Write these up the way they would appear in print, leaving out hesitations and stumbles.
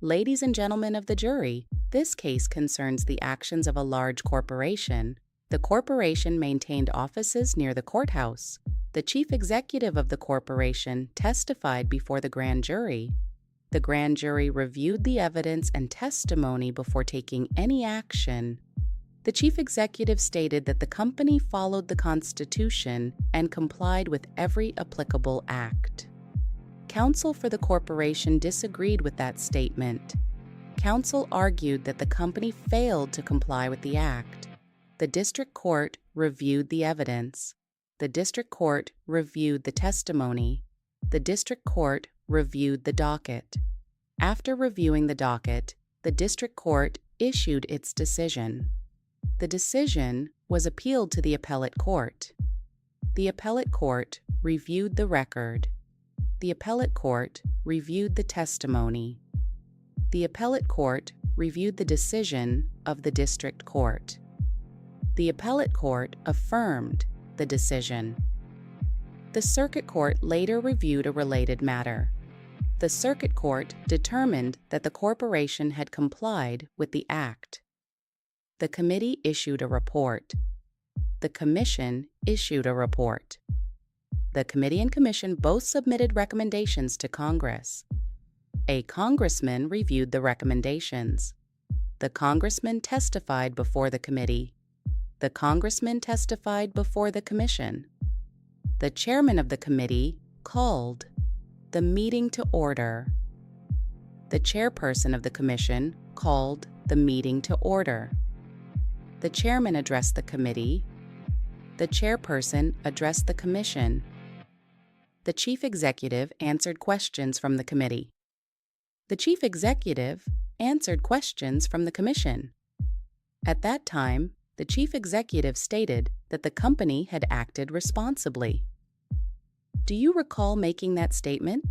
Ladies and gentlemen of the jury, this case concerns the actions of a large corporation. The corporation maintained offices near the courthouse. The chief executive of the corporation testified before the grand jury. The grand jury reviewed the evidence and testimony before taking any action. The chief executive stated that the company followed the Constitution and complied with every applicable act. Counsel for the corporation disagreed with that statement. Counsel argued that the company failed to comply with the act. The district court reviewed the evidence. The district court reviewed the testimony. The district court reviewed the docket. After reviewing the docket, the district court issued its decision. The decision was appealed to the appellate court. The appellate court reviewed the record. The appellate court reviewed the testimony. The appellate court reviewed the decision of the district court. The appellate court affirmed the decision. The circuit court later reviewed a related matter. The circuit court determined that the corporation had complied with the act. The committee issued a report. The commission issued a report. The committee and commission both submitted recommendations to Congress. A congressman reviewed the recommendations. The congressman testified before the committee. The congressman testified before the commission. The chairman of the committee called the meeting to order. The chairperson of the commission called the meeting to order. The chairman addressed the committee. The chairperson addressed the commission. The chief executive answered questions from the committee. The chief executive answered questions from the commission. At that time, the chief executive stated that the company had acted responsibly. Do you recall making that statement?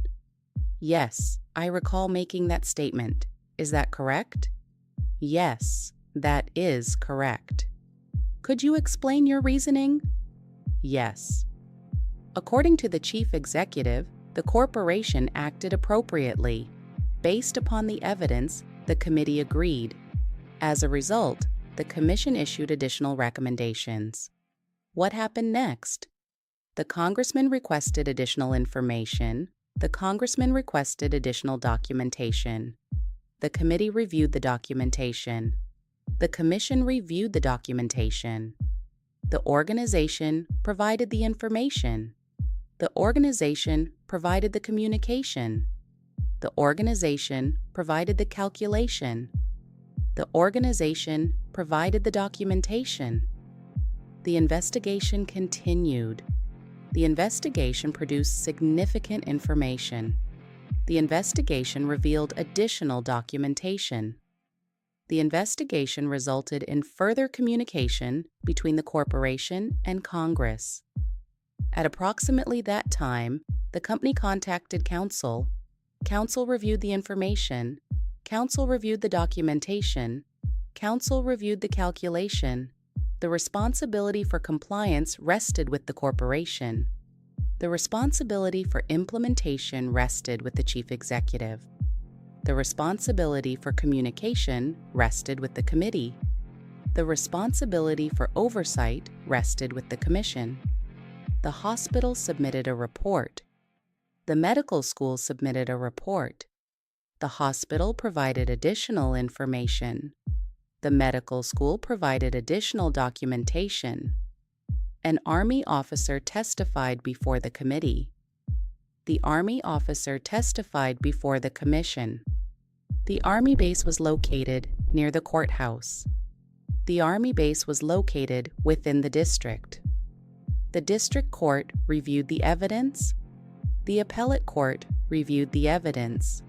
Yes, I recall making that statement. Is that correct? Yes, that is correct. Could you explain your reasoning? Yes. According to the chief executive, the corporation acted appropriately. Based upon the evidence, the committee agreed. As a result, the commission issued additional recommendations. What happened next? The congressman requested additional information. The congressman requested additional documentation. The committee reviewed the documentation. The commission reviewed the documentation. The organization provided the information. The organization provided the communication. The organization provided the calculation. The organization provided the documentation. The investigation continued. The investigation produced significant information. The investigation revealed additional documentation. The investigation resulted in further communication between the corporation and Congress. At approximately that time, the company contacted counsel. Counsel reviewed the information. Counsel reviewed the documentation. Counsel reviewed the calculation. The responsibility for compliance rested with the corporation. The responsibility for implementation rested with the chief executive. The responsibility for communication rested with the committee. The responsibility for oversight rested with the commission. The hospital submitted a report. The medical school submitted a report. The hospital provided additional information. The medical school provided additional documentation. An Army officer testified before the committee. The Army officer testified before the commission. The Army base was located near the courthouse. The Army base was located within the district. The district court reviewed the evidence. The appellate court reviewed the evidence.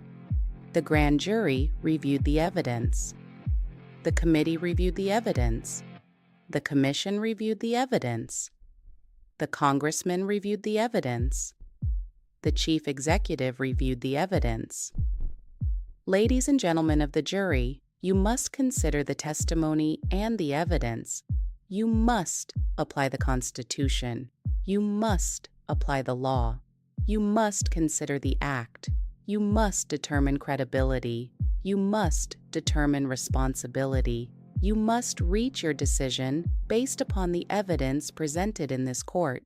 The grand jury reviewed the evidence. The committee reviewed the evidence. The commission reviewed the evidence. The congressman reviewed the evidence. The chief executive reviewed the evidence. Ladies and gentlemen of the jury, you must consider the testimony and the evidence. You must apply the Constitution. You must apply the law. You must consider the act. You must determine credibility. You must determine responsibility. You must reach your decision based upon the evidence presented in this court.